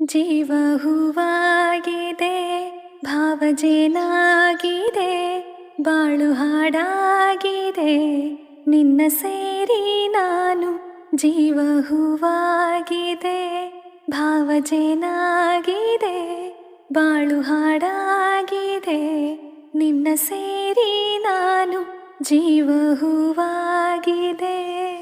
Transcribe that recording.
ಜೀವ ಹೂವಾಗಿದೆ, ಭಾವಜೇನಾಗಿದೆ, ಬಾಳು ಹಾಡಾಗಿದೆ, ನಿನ್ನ ಸೇರಿ ನಾನು. ಜೀವ ಹೂವಾಗಿದೆ, ಭಾವಜೇನಾಗಿದೆ, ಬಾಳು ಹಾಡಾಗಿದೆ, ನಿನ್ನ ಸೇರಿ ನಾನು. ಜೀವ ಹೂವಾಗಿದೆ.